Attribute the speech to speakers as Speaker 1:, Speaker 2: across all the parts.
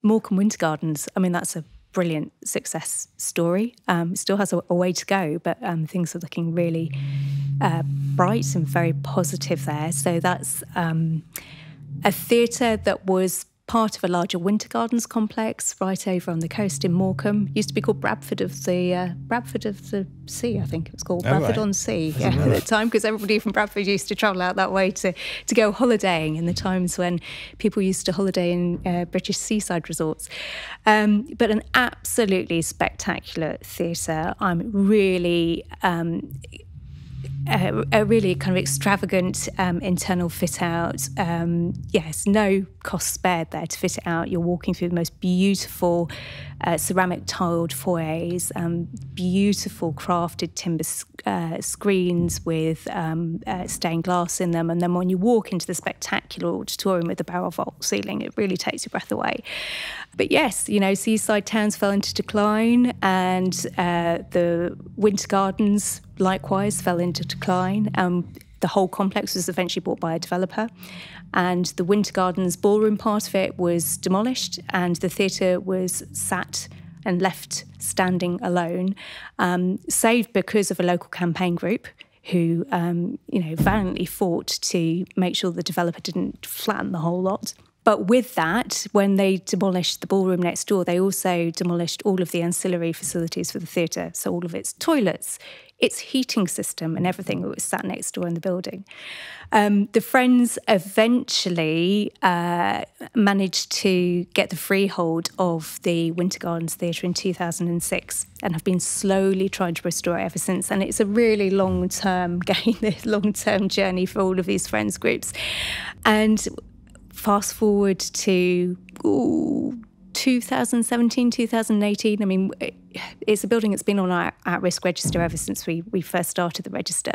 Speaker 1: Morecambe Winter Gardens, I mean, that's a brilliant success story. It still has a way to go, but things are looking really bright and very positive there. So that's a theatre that was part of a larger Winter Gardens complex right over on the coast in Morecambe. Used to be called Bradford of the Sea, I think it was called. Bradford on Sea at the time, because everybody from Bradford used to travel out that way to go holidaying in the times when people used to holiday in British seaside resorts. But an absolutely spectacular theatre. I'm really... a really kind of extravagant internal fit out. Yes, no cost spared there to fit it out. You're walking through the most beautiful ceramic tiled foyers, beautiful crafted timber screens with stained glass in them. And then when you walk into the spectacular auditorium with the barrel vault ceiling, it really takes your breath away. But yes, you know, seaside towns fell into decline, and the Winter Gardens likewise fell into decline. The whole complex was eventually bought by a developer, and the Winter Gardens ballroom part of it was demolished, and the theatre was sat and left standing alone, saved because of a local campaign group who, valiantly fought to make sure the developer didn't flatten the whole lot. But with that, when they demolished the ballroom next door, they also demolished all of the ancillary facilities for the theatre. So all of its toilets, its heating system and everything that was sat next door in the building. The Friends eventually managed to get the freehold of the Winter Gardens Theatre in 2006 and have been slowly trying to restore it ever since. And it's a really long-term game, this long-term journey for all of these Friends groups. And fast forward to 2017, 2018. I mean, it's a building that's been on our at-risk register ever since we first started the register.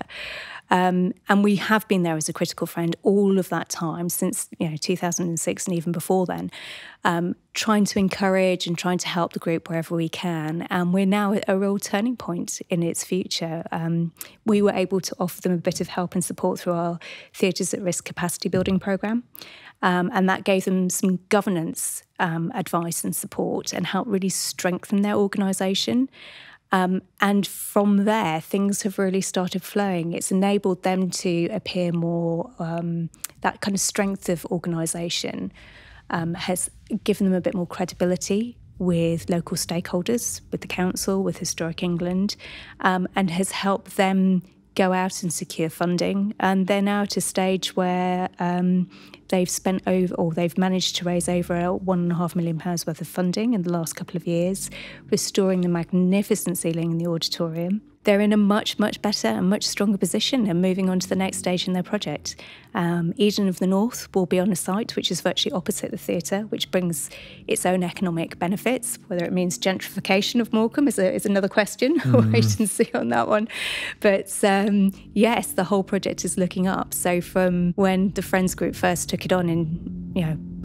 Speaker 1: And we have been there as a critical friend all of that time, since 2006 and even before then, trying to encourage and trying to help the group wherever we can. And we're now at a real turning point in its future. We were able to offer them a bit of help and support through our Theatres at Risk capacity building programme. And that gave them some governance advice and support and helped really strengthen their organisation. And from there, things have really started flowing. It's enabled them to appear more, that kind of strength of organisation has given them a bit more credibility with local stakeholders, with the council, with Historic England, and has helped them go out and secure funding. And they're now at a stage where they've managed to raise over £1.5 million worth of funding in the last couple of years, restoring the magnificent ceiling in the auditorium. They're in a much, much better and much stronger position and moving on to the next stage in their project. Eden of the North will be on a site which is virtually opposite the theatre, which brings its own economic benefits. Whether it means gentrification of Morecambe is another question. We'll wait and see on that one. But yes, the whole project is looking up. So from when the Friends Group first took it on in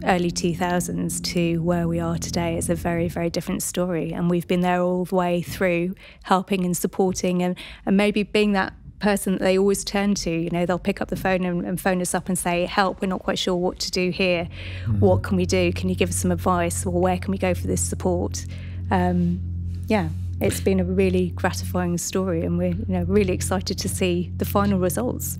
Speaker 1: early 2000s to where we are today, it's a very, very different story. And we've been there all the way through, helping and supporting and maybe being that person that they always turn to. They'll pick up the phone and phone us up and say, help, we're not quite sure what to do here. What can we do? Can you give us some advice? Or where can we go for this support? It's been a really gratifying story, and we're really excited to see the final results.